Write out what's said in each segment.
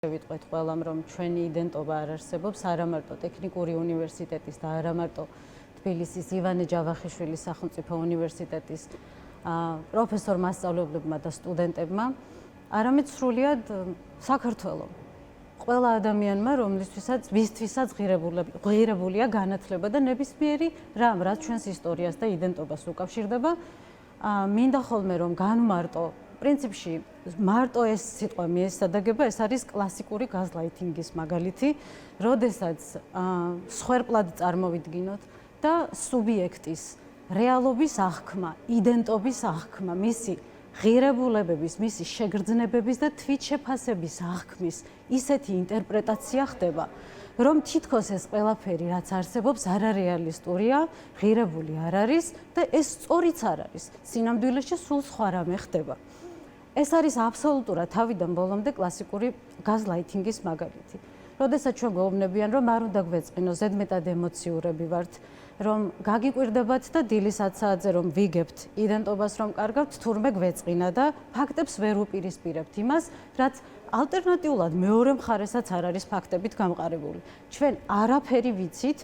ვიტყვეთ ყველამ, რომ ჩვენი იდენტობა არ არსებობს, არა მარტო ტექნიკური უნივერსიტეტის და არა მარტო თბილისის ივანე ჯავახიშვილის სახელმწიფო უნივერსიტეტის პროფესორ მასწავლებლებმა და სტუდენტებმა, არამედ სრულიად საქართველოს ყველა ადამიანმა, ვისთვისაც ღირებულია განათლება და ნებისმიერი რამ, რაც ჩვენს ისტორიას და იდენტობას უკავშირდება, მინდა ხოლმე რომ განვმარტო პრინციპში მარტო ეს სიტყვა მიესადაგება, ეს არის კლასიკური გაზლაითინგის მაგალითი, როდესაც სხვერპლად წარმოვიდგინოთ და სუბიექტის რეალობის აღქმა, იდენტობის აღქმა, მისი ღირებულებების, მისი შეგრძნებების და თვითშეფასების აღქმის ისეთი ინტერპრეტაცია ხდება, რომ თითქოს ეს ყველაფერი, რაც არსებობს, არარეალისტურია, ღირებული არ არის და ეს სწორიც არ არის. სინამდვილეში სულ სხვა რამე ხდება. ეს არის აბსოლუტურად თავიდან ბოლომდე კლასიკური გაზლაითინგის მაგალითი. როდესაც ჩვენ გვეუბნებიან, რომ არ უნდა გვეწყინო, ზედმეტად ემოციურები ვართ, რომ გაგიკვირდებათ და დილის 10 საათზე რომ ვიგებთ იდენტობას რომ კარგავთ, თურმე გვეწყინა და ფაქტებს ვერ უპირისპირებთ იმას, რაც ალტერნატიულად მეორე მხარესაც არ არის ფაქტებით გამყარებული. ჩვენ არაფერი ვიცით,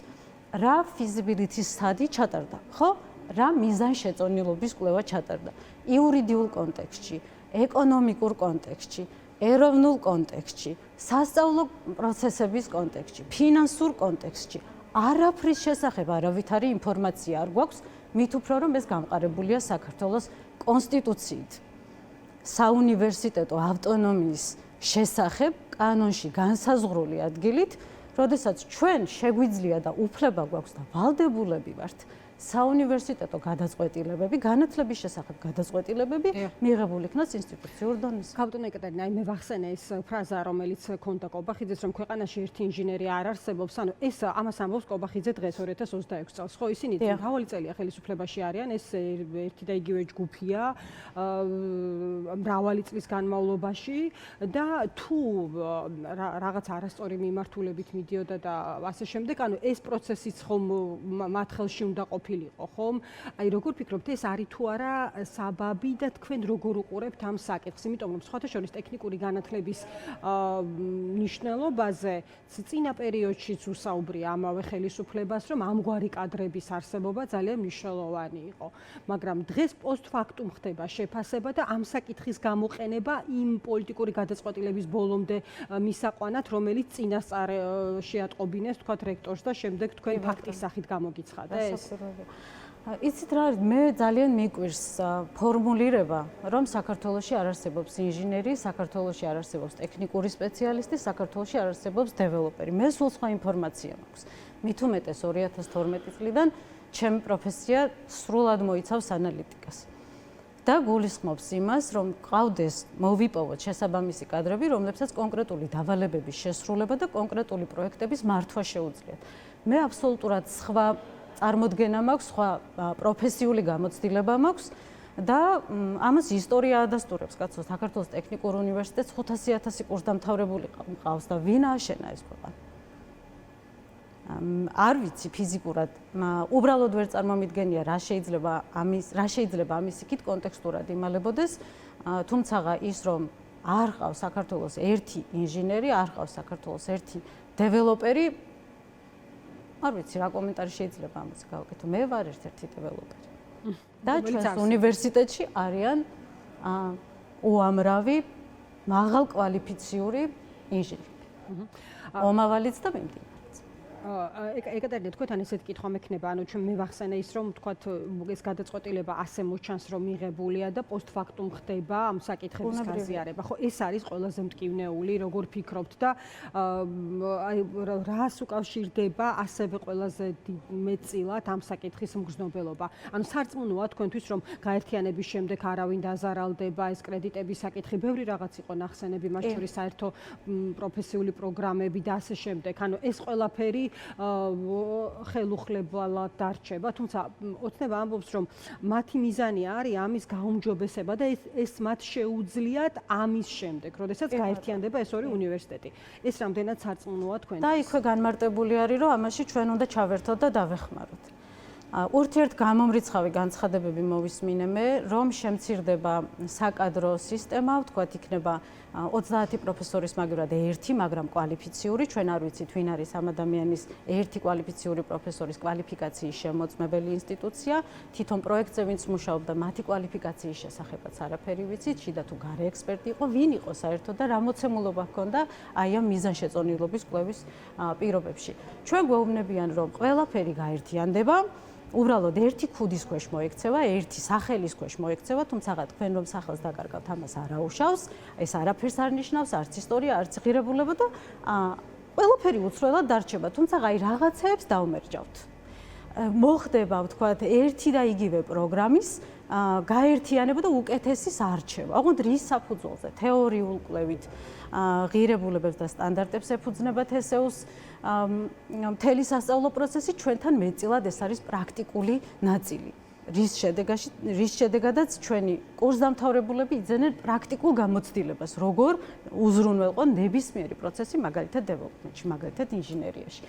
რა feasibility study ჩატარდა, ხო? რა მიზანშეწონილობის კვლევა ჩატარდა. იურიდიულ კონტექსტში, ეკონომიკურ კონტექსტში, ეროვნულ კონტექსტში, სასწავლო პროცესების კონტექსტში, ფინანსურ კონტექსტში. არაფრის შესახებ არავითარი ინფორმაცია არ გვაქვს, მით უფრო რომ ეს გამყარებულია საქართველოს კონსტიტუციით. საუნივერსიტეტო ავტონომიის შესახებ კანონში განსაზღვრული ადგილით, როდესაც ჩვენ შეგვიძლია და უფლება გვაქვს და ვალდებულები ვართ საუნივერსიტეტო გადაწყვეტილებები, განათლების შესახებ გადაწყვეტილებები მიღებული იქნას ინსტიტუციურ დონეზე. Ქავტონა ეკატერინე, მე ვახსენე ეს ფრაზა, რომელიც ქონდა კობახიძეს, რომ ქვეყანაში ერთი ინჟინერი არ არსებობს, ანუ ეს ამას ამბობს კობახიძე დღეს 2026 წელს, ხო, ისინი მრავალი წელია ხელისუფლებაში არიან, ეს ერთი და იგივე ჯგუფია, მრავალი წლის განმავლობაში და თუ რაღაც არასწორი მიმართულებით მიდიოდა და ასე შემდეგ, ანუ ეს პროცესიც ხომ მათ ხელში უნდა ყოფილიყო. ხომ? აი როგორ ფიქრობთ, ეს არის თუ არა საბაბი და თქვენ როგორ უყურებთ ამ საკითხს? იმიტომ რომ სხვათა შორის ტექნიკური განათლების მნიშვნელობაზე წინა პერიოდშიც უსაუბრია ამავე ხელისუფლებას, რომ ამგვარი კადრების არსებობა ძალიან მნიშვნელოვანი იყო. მაგრამ დღეს პოსტფაქტუმ ხდება შეფასება და ამ საკითხის გამოყენება იმ პოლიტიკური გადაწყვეტილების ბოლომდე მისაყვანად, რომელიც წინასწარ შეატყობინეს თქვათ რექტორს და შემდეგ თქვენ ფაქტის სახით გამოგიცხადეს. იცით რა არის, მე ძალიან მიკვირს ფორმულირება, რომ საქართველოში არ არსებობს ინჟინერი, საქართველოში არ არსებობს ტექნიკური სპეციალისტი, საქართველოში არ არსებობს დეველოპერი. მე სულ სხვა ინფორმაცია მაქვს. მით უმეტეს 2012 წლიდან ჩემი პროფესია სრულად მოიცავს ანალიტიკას. და გულისხმობს იმას, რომ ყავდეს მოვიპოვოთ შესაბამისი კადრები, რომლებსაც კონკრეტული დავალებების შესრულება და კონკრეტული პროექტების მართვა შეუძლიათ. მე აბსოლუტურად სხვა წარმოდგენა მაქვს, სხვა პროფესიული გამოცდილება მაქვს და ამას ისტორია ადასტურებს. კაცო, საქართველოს ტექნიკურ უნივერსიტეტს 500,000 კურსდამთავრებული ყავს და ვინ ააშენა ეს ქვეყანა? არ ვიცი ფიზიკურად, უბრალოდ ვერ წარმომიდგენია რა შეიძლება ამის იქით კონტექსტურად იმალებოდეს, თუმცა ის რომ არ ყავს საქართველოს ერთი ინჟინერი, არ ყავს საქართველოს ერთი დეველოპერი, არ ვიცი რა კომენტარი შეიძლება ამაზე გავაკეთო. მე ვარ ერთ-ერთი დეველოპერი. და ჩვენს უნივერსიტეტში არიან უამრავი მაღალკვალიფიციური ინჟინერები. მომავალიც და მიმდინარეც. ეკატერინე, თქვენთან ესეთი კითხვა მექნება, ანუ ჩვენ მე ვახსენე ის, რომ თქვათ ეს გადაწყვეტილება ასე მოჩანს, რომ მიღებულია და პოსტფაქტუმ ხდება ამ საკითხების გაზიარება. ხო, ეს არის ყველაზე მტკივნეული, როგორ ფიქრობთ და აი რას უკავშირდება ასევე ყველაზე მეტწილად ამ საკითხის მგრძნობელობა. ანუ სარწმუნოა თქვენთვის, რომ გაერთიანების შემდეგ არავინ დაზარალდება, ეს კრედიტების საკითხი, ბევრი რაღაც იყო ნახსენები, მათ შორის საერთო პროფესიული პროგრამები და ასე შემდეგ. ანუ ეს ყველაფერი ხელუხლებელად დარჩება, თუმცა ოცნება ამბობს, რომ მათი მიზანი არის ამის გაუმჯობესება და ეს მათ შეუძლიათ ამის შემდეგ, როდესაც გაერთიანდება ეს ორი უნივერსიტეტი. ეს რამდენად სარწმუნოა თქვენ? და იქვე განმარტებული არის, რომ ამაში ჩვენ უნდა ჩავერთოთ და დავეხმაროთ. ურთიერთგამომრიცხავი განცხადებები მოვისმინე მე, რომ შემცირდება საკადრო სისტემა, ვთქვათ, იქნება 30 პროფესორის მაგივრად ერთი, მაგრამ კვალიფიციური, ჩვენ არ ვიცით ვინ არის ამ ადამიანის ერთი კვალიფიციური პროფესორის კვალიფიკაციის შემოწმებელი ინსტიტუცია, თვითონ პროექტზე ვინც მუშაობდა, მათი კვალიფიკაციის შესახებაც არაფერი ვიცით, შიდა თუ გარე ექსპერტი იყო, ვინ იყო საერთოდ და რა მოცემულობა ჰქონდა აი ამ მიზანშეწონილობის კვლევის პირობებში. ჩვენ გვეუბნებიან, რომ ყველაფერი გაერთიანდება, უბრალოდ ერთი ქუდის ქვეშ მოექცევა, ერთი სახელის ქვეშ მოექცევა, თუმცა თქვენ რომ სახელს დაკარგავთ, ამას არ აუშავს, ეს არაფერს არ ნიშნავს, არც ისტორია, არც ღირებულება და ყველაფერი უცვლელად დარჩება, თუმცა აი რაღაცეებს დავმერჯავთ. მოხდება, ვთქვათ, ერთი და იგივე პროგრამის გაერთიანება და უკეთესის არჩევა. ოღონდ რის საფუძველზე? თეორიულ კვლევით, ღირებულებებს და სტანდარტებს ეფუძნება TSEU-ს მთელი სასწავლო პროცესი, ჩვენთან მეტწილად ეს არის პრაქტიკული ნაწილი. რის შედეგადაც ჩვენი კურსდამთავრებულები იძენენ პრაქტიკულ გამოცდილებას, როგორ უზრუნველყო ნებისმიერი პროცესი, მაგალითად დეველოპმენტში, მაგალითად ინჟინერიაში.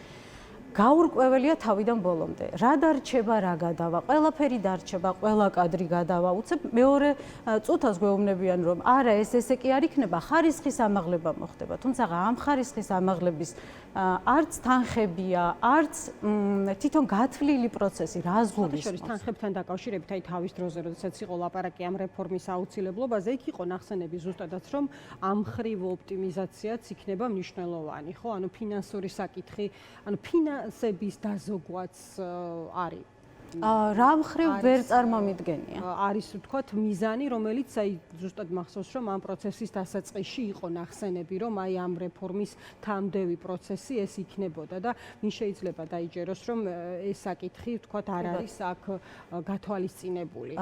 გაურკვეველია თავიდან ბოლომდე. რა დარჩება, რა გადავა, ყველაფერი დარჩება, ყველა კადრი გადავა. უცებ მეორე წუთას გვეუბნებიან, რომ არა, ესე კი არ იქნება, ხარისხის ამაღლება მოხდება. თუმცა ამ ხარისხის ამაღლების არც თანხებია, არც თვითონ გათვლილი პროცესი რა ზღუდისმოს. თანხებთან დაკავშირებით, აი თავის დროზე, როდესაც იყო ლაპარაკი ამ რეფორმის აუცილებლობაზე, იქ იყო ნახსენები ზუსტადაც, რომ ამ ხრივ ოპტიმიზაციაც იქნება მნიშვნელოვანი, ხო? ანუ ფინანსური საკითხი, ანუ ფინანსების დაზოგვაც არის. რა მხრივ ვერ წარმომიდგენია. არის ვთქვათ მიზანი, რომელიც აი ზუსტად მახსოვს, რომ ამ პროცესის დასაწყისში იყო ნახსენები, რომ აი ამ რეფორმის თამდევი პროცესი ეს იქნებოდა და მინ შეიძლება დაიჯეროს, რომ ეს საკითხი ვთქვათ არ არის აქ გათვალისწინებული.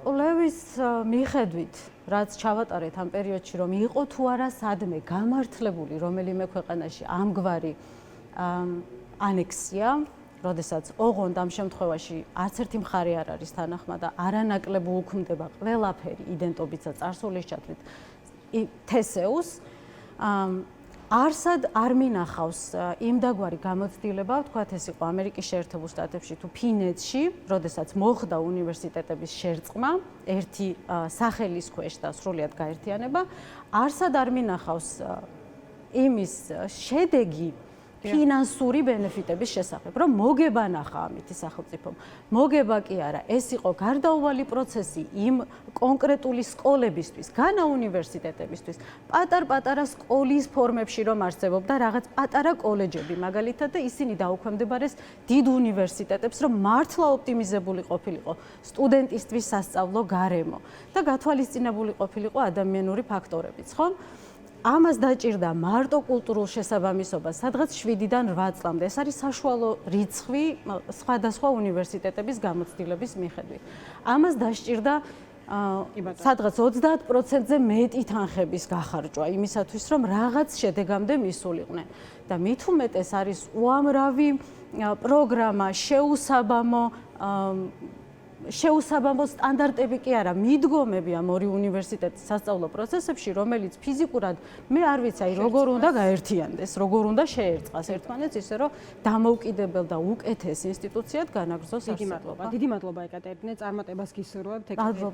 კვლევის მიხედვით, რაც ჩავატარეთ ამ პერიოდში, რომ იყო თუ არა სადმე გამართლებული რომელიმე ქვეყანაში ამგვარი ანექსია, როდესაც ოღონდ ამ შემთხვევაში არც ერთი მხარე არ არის თანახმად და არანაკლებ უქმდება ყველაფერი იდენტობითა წარსულის ჩათვლით TSEU-ს, არსად არ მინახავს იმდაგვარი გამოცდილება, ვთქვათ, ეს იყო ამერიკის შეერთებულ შტატებში თუ ფინეთში, როდესაც მოხდა უნივერსიტეტების შერწყმა, ერთი სახელის ქვეშ და სრულიად გაერთიანება, არსად არ მინახავს იმის შედეგი ფინანსური ბენეფიტების შესახებ, რომ მოგება ნახა ამითი სახელმწიფომ. მოგება კი არა, ეს იყო გარდაუვალი პროცესი იმ კონკრეტული სკოლებისთვის, განა უნივერსიტეტებისთვის, პატარ-პატარა სკოლის ფორმებში რომ არსებობდა რაღაც პატარა კოლეჯები, მაგალითად და ისინი დაუქვემდებარეს დიდ უნივერსიტეტებს, რომ მართლა ოპტიმიზებული ყოფილიყო სტუდენტისთვის სასწავლო გარემო და გათვალისწინებული ყოფილიყო ადამიანური ფაქტორებიც, ხო? ამას დაჭირდა მარტო კულტურულ შესაბამისობას, სადღაც 7-დან 8 წლამდე. ეს არის საშუალო რიცხვი სხვადასხვა უნივერსიტეტების გამოცდილების მიხედვით. ამას დასჭირდა სადღაც 30%-ზე მეტი თანხების გახარჯვა იმისათვის, რომ რაღაც შედეგამდე მისულიყვნენ. და მით უმეტეს არის უამრავი პროგრამა, შეუსაბამო სტანდარტები კი არა, მიდგომები ამ ორი უნივერსიტეტის სასწავლო პროცესებში, რომელიც ფიზიკურად მე არ ვიცი, აი როგორ უნდა გაერთიანდეს, როგორ უნდა შეერწყას ერთმანეთს, ისე რომ დამოუკიდებელ და უკეთეს ინსტიტუციად განაგრძოს არსებობა. დიდი მადლობა ეკატერინე, წარმატებას გისურვებთ ეკატერინე.